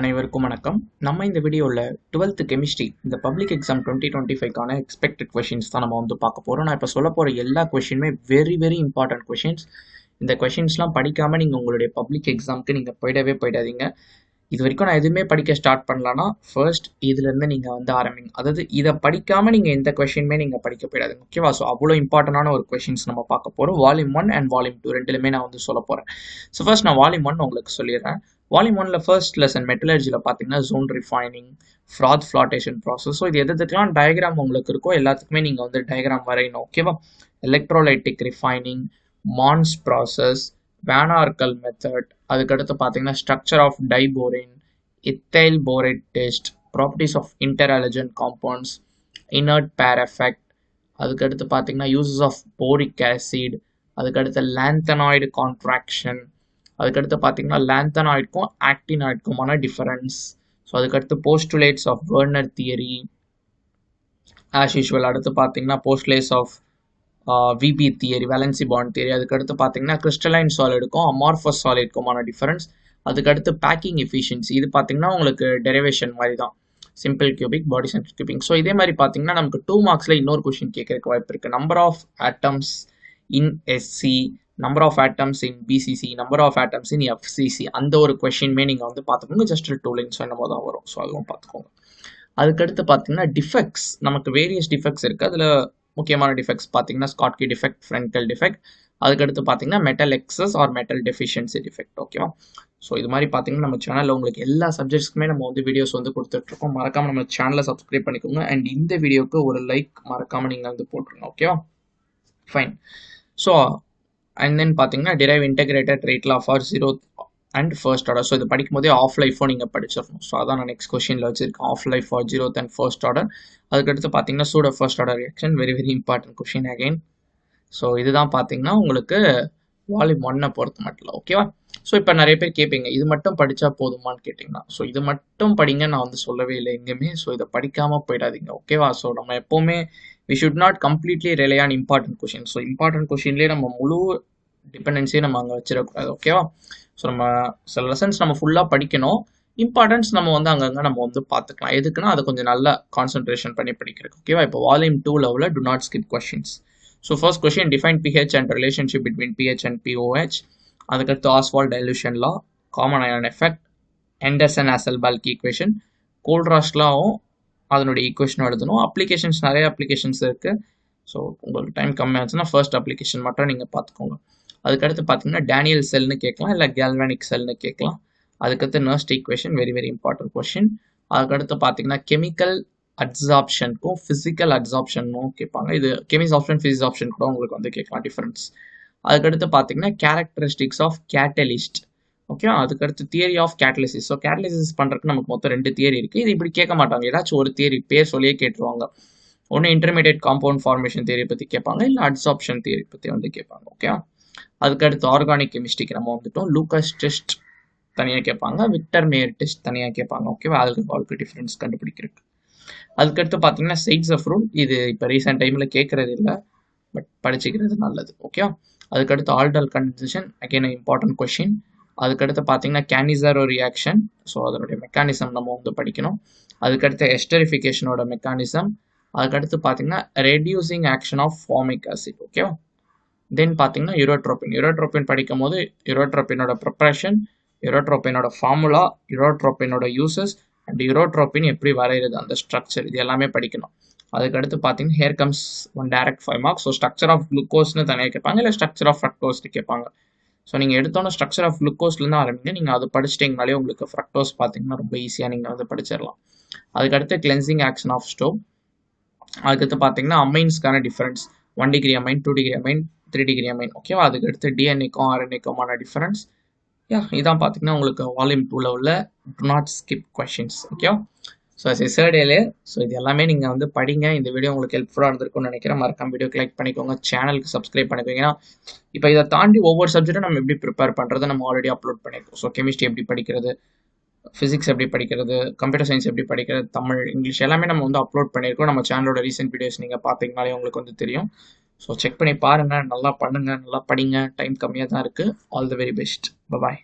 அனைவருக்கும் வணக்கம். நம்ம இந்த வீடியோவில் 12th கெமிஸ்ட்ரி இந்த பப்ளிக் எக்ஸாம் 2025க்கான எக்ஸ்பெக்டட் கொஷின்ஸ் தான் நம்ம வந்து பார்க்க போகிறோம். நான் இப்போ சொல்ல போகிற எல்லா கொஷினுமே வெரி இம்பார்ட்டன்ட் கொஷின்ஸ். இந்த கொஷின்ஸ்லாம் படிக்காமல் நீங்கள் உங்களுடைய பப்ளிக் எக்ஸாமுக்கு நீங்கள் போயிடாதீங்க. இது வரைக்கும் நான் எதுவுமே படிக்க ஸ்டார்ட் பண்ணலான்னா ஃபர்ஸ்ட் இதுலேருந்து நீங்கள் வந்து ஆரம்பிங்க. அதாவது இதை படிக்காமல் நீங்கள் எந்த கொஷினுமே நீங்கள் படிக்க போயிடாதீங்க. ஓகேவா? ஸோ அவ்வளோ இம்பார்ட்டண்டான ஒரு கொஷின்ஸ் நம்ம பார்க்க போகிறோம். வால்யூம் 1 அண்ட் வால்யூம் 2 ரெண்டுலையுமே நான் வந்து சொல்ல போகிறேன். ஸோ ஃபர்ஸ்ட் நான் வால்யூம் 1 உங்களுக்கு சொல்லிடுறேன். வால்யூம் 1ல ஃபர்ஸ்ட் லெசன் மெட்டலர்ஜியில் பார்த்தீங்கன்னா zone refining, froth floatation process. So இது எதுக்கெல்லாம் டயக்ராம் உங்களுக்கு இருக்கோ எல்லாத்துக்குமே நீங்கள் வந்து டயக்ராம் வரையணும். ஓகேவா? Electrolytic refining, Mond's process, van Arkel method, அதுக்கடுத்து பார்த்தீங்கன்னா structure of diborane, ethyl borate test, properties of interhalogen compounds, inert pair effect, அதுக்கடுத்து பார்த்தீங்கன்னா யூசஸ் ஆஃப் போரிக் ஆசிட், அதுக்கடுத்து லாந்தனாய்டு கான்ட்ராக்ஷன், அதுக்கடுத்து பார்த்தீங்கன்னா லாந்தனாய்டுக்கும் ஆக்டினாய்டுக்குமான டிஃபரன்ஸ். ஸோ அதுக்கடுத்து postulates of Werner theory as usual. அடுத்து பார்த்தீங்கன்னா postulates of VB theory, valence bond theory. அதுக்கடுத்து பார்த்தீங்கன்னா கிறிஸ்டலைன் சாலிடுக்கும் அமார்ஃபஸ் சாலிடுக்குமான டிஃபரன்ஸ். அதுக்கடுத்து பேக்கிங் எஃபிஷியன்சி. இது பார்த்தீங்கன்னா உங்களுக்கு டெரிவேஷன் மாதிரி தான், சிம்பிள் கியூபிக், பாடி சென்டர் கியூபிக். ஸோ இதே மாதிரி பார்த்தீங்கன்னா நமக்கு 2 மார்க்ஸில் இன்னொரு கொஷின் கேட்கறதுக்கு வாய்ப்பு இருக்குது. Number of atoms in SC, number of atoms in BCC, number of atoms in FCC. அந்த ஒரு கொஷினுமே நீங்கள் வந்து பார்த்துக்கோங்க. ஜஸ்ட் 2 லைன்ஸ் என்னமோ தான் வரும். ஸோ அதுவும் பார்த்துக்கோங்க. அதுக்கடுத்து பார்த்தீங்கன்னா டிஃபெக்ட்ஸ், நமக்கு வேரியஸ் டிஃபெக்ட்ஸ் இருக்குது. அதில் முக்கியமான டிஃபெக்ட்ஸ் பார்த்தீங்கன்னா ஸ்காட்கி டிஃபெக்ட், ஃப்ரென்கல் டிஃபெக்ட், அதுக்கடுத்து பார்த்தீங்கன்னா metal excess or metal deficiency defect. ஓகேவா? ஸோ இது மாதிரி பார்த்தீங்கன்னா நம்ம சேனலில் உங்களுக்கு எல்லா சப்ஜெக்ட்ஸ்க்குமே நம்ம வந்து வீடியோஸ் வந்து கொடுத்துட்ருக்கோம். மறக்காமல் நம்ம சேனலை சப்ஸ்கிரைப் பண்ணிக்கோங்க. அண்ட் இந்த வீடியோக்கு ஒரு லைக் மறக்காமல் நீங்கள் வந்து போட்டுருங்க. ஓகேவா? ஃபைன். ஸோ அண்ட் தென் பார்த்தீங்கன்னா drive integrated rate law for 0th and first order. So இது படிக்கும் போதே ஆஃப் லைஃபோ நீங்கள் படிச்சிடணும். ஸோ அதான் நான் நெக்ஸ்ட் கொஸ்டினில் வச்சிருக்கேன், half life for 0th and first order. அதுக்கடுத்து பார்த்தீங்கன்னா pseudo first order reaction, very important question again. So இதுதான் பார்த்தீங்கன்னா உங்களுக்கு வால்யூம் 1 பொறுத்த மட்டும். ஓகேவா? ஸோ இப்போ நிறைய பேர் கேட்பீங்க இது மட்டும் படித்தா போதுமான்னு கேட்டிங்கன்னா, ஸோ இது மட்டும் படிங்க நான் வந்து சொல்லவே இல்லை எங்கேயுமே. ஸோ இதை படிக்காமல் போயிடாதீங்க. ஓகேவா? ஸோ நம்ம எப்போவுமே we should not completely rely on important question. So important கொஷின்லேயே நம்ம முழு டிபெண்டன்சியை நம்ம அங்கே வச்சிடக்கூடாது. ஓகேவா? ஸோ நம்ம சில லெசன்ஸ் நம்ம ஃபுல்லாக படிக்கணும், இம்பார்ட்டன்ஸ் நம்ம வந்து அங்கங்கே நம்ம வந்து பார்த்துக்கலாம். எதுக்குன்னா அதை கொஞ்சம் நல்லா கான்சென்ட்ரேஷன் பண்ணி படிக்கிறதுக்கு. ஓகேவா? இப்போ வால்யூம் 2 லெவலில் to not skip questions. So first question, define pH and relationship between pH and POH. அதுக்கடுத்து ஆஸ்வால்ட் டைலூஷன் லா, காமன் அயான் எஃபெக்ட், ஆண்டர்சன்-ஹாசல்பல்க் ஈக்குவேஷன், கோல்ட்ராஸ் லாவும் அதனுடைய ஈக்குவேஷனும் எழுதணும். அப்ளிகேஷன்ஸ் நிறைய அப்ளிகேஷன்ஸ் இருக்குது. ஸோ உங்களுக்கு டைம் கம்மியாச்சுன்னா ஃபர்ஸ்ட் அப்ளிகேஷன் மட்டும் நீங்கள் பார்த்துக்கோங்க. அதுக்கடுத்து பார்த்தீங்கன்னா டேனியல் செல்னு கேட்கலாம், இல்லை கேல்வானிக் செல்னு கேட்கலாம். அதுக்கடுத்து nursed equation, very important question. அதுக்கடுத்து பார்த்தீங்கன்னா கெமிக்கல் அப்சார்ப்ஷனுக்கும் ஃபிசிக்கல் அப்சார்ப்ஷனும் கேட்பாங்க. இது கெமிஸ் ஆப்ஷன், ஃபிசிக்ஸ் ஆப்ஷன் கூட உங்களுக்கு வந்து கேட்கலாம் டிஃபரன்ஸ். அதுக்கடுத்து பார்த்தீங்கன்னா கேரக்டரிஸ்டிக்ஸ் ஆஃப் கேட்டலிஸ்ட். ஓகே, அதுக்கடுத்து theory of catalysis. So catalysis பண்ணுறதுக்கு நமக்கு மொத்தம் 2 தியரி இருக்குது. இது இப்படி கேட்க மாட்டாங்க, ஏதாச்சும் ஒரு தியரி பேர் சொல்லியே கேட்டுருவாங்க. ஒன்று இன்டர்மீடியட் காம்பவுண்ட் ஃபார்மேஷன் தியரி பற்றி கேட்பாங்க, இல்லை அப்சார்ப்ஷன் தியரி பற்றி வந்து கேட்பாங்க. ஓகே, அதுக்கடுத்து ஆர்கானிக் கெமிஸ்ட்ரிக்கு நம்ம வந்துட்டோம். லூகாஸ் டெஸ்ட் தனியாக கேட்பாங்க, விக்டர் மேயர் டெஸ்ட் தனியாக கேட்பாங்க. ஓகேவா? ஆல்கஹாலுக்கு டிஃபரன்ஸ் கண்டுபிடிக்கிறதுக்கு. அதுக்கடுத்து பார்த்தீங்கன்னா சைட்ஸ் ஆஃப் ரூல், இது இப்போ ரீசெண்ட் டைமில் கேட்கறது இல்லை, பட் படிச்சுக்கிறது நல்லது. ஓகே, அதுக்கடுத்து aldol condensation, again important question. அதுக்கடுத்து பார்த்தீங்கன்னா கேனிசாரோ ரியாக்ஷன், ஸோ அதனுடைய மெக்கானிசம் நம்ம வந்து படிக்கணும். அதுக்கடுத்து எஸ்டரிஃபிகேஷனோட மெக்கானிசம். அதுக்கடுத்து பார்த்தீங்கன்னா reducing action of formic acid. ஓகேவா? தென் பார்த்தீங்கன்னா யூரோட்ரோபின் படிக்கும் போது யூரோட்ரோபினோட ப்ரிப்பரேஷன், யூரோட்ரோபினோட ஃபார்முலா, யூரோட்ரோபினோட யூசஸ் அண்ட் யூரோட்ரோபின் எப்படி வரைகிறது, அந்த ஸ்ட்ரக்சர், இது எல்லாமே படிக்கணும். அதுக்கடுத்து பார்த்தீங்கன்னா here comes one direct 5 marks. So structure of குளுக்கோஸ்னு தனியாக கேட்பாங்க, இல்லை ஸ்ட்ரக்சர் ஆஃப் ஃப்ரக்டோஸ்னு கேட்பாங்க. ஸோ நீங்கள் எடுத்தோன்னே ஸ்ட்ரக்சர் ஆஃப் குளுக்கோஸ்லேருந்து ஆரம்பிங்க. நீங்கள் அது படிச்சிட்டிங்கனாலே உங்களுக்கு ஃப்ரக்டோஸ் பார்த்தீங்கன்னா ரொம்ப ஈஸியாக நீங்கள் வந்து படிச்சிடலாம். அதுக்கடுத்து கிளென்சிங் ஆக்ஷன் ஆஃப் ஸ்டோவ். அதுக்கடுத்து பார்த்தீங்கன்னா அமைன்ஸ்க்கான difference, 1 degree amine, 2 degree amine, 3 degree amine. ஓகேவா? அதுக்கடுத்து டிஎன்ஏக்கும் ஆர்என்ஏக்குமான டிஃபரன்ஸ். இதான் பார்த்தீங்கன்னா உங்களுக்கு வால்யூம் 2 லெவலில் டு நாட் ஸ்கிப் கொஷின்ஸ். ஓகேவா? ஸோ செசர்டேலே. ஸோ இது எல்லாமே நீங்கள் வந்து படிங்க. இந்த வீடியோ உங்களுக்கு ஹெல்ப்ஃபுல்லாக இருந்திருக்கும்னு நினைக்கிறேன். மறக்காம வீடியோக்கு லைக் பண்ணிக்கோங்க, சேனலுக்கு சப்ஸ்கிரைப் பண்ணிக்கோங்க. ஏன்னா இப்போ இதை தாண்டி ஒவ்வொரு சப்ஜெக்டும் நம்ம எப்படி ப்ரிப்பேர் பண்ணுறது நம்ம ஆல்ரெடி அப்லோட் பண்ணியிருக்கோம். ஸோ கெமிஸ்ட்ரி எப்படி படிக்கிறது, ஃபிசிக்ஸ் எப்படி படிக்கிறது, கம்ப்யூட்டர் சயின்ஸ் எப்படி படிக்கிறது, தமிழ், இங்கிலீஷ் எல்லாமே நம்ம வந்து அப்லோட் பண்ணியிருக்கோம். நம்ம சேனலோட ரீசெண்ட் வீடியோஸ் நீங்கள் பார்த்தீங்கனாலே உங்களுக்கு வந்து தெரியும். ஸோ செக் பண்ணி பாருங்கள், நல்லா பண்ணுங்கள், நல்லா படிங்க. டைம் கம்மியாக தான் இருக்குது. All the very best. Bye.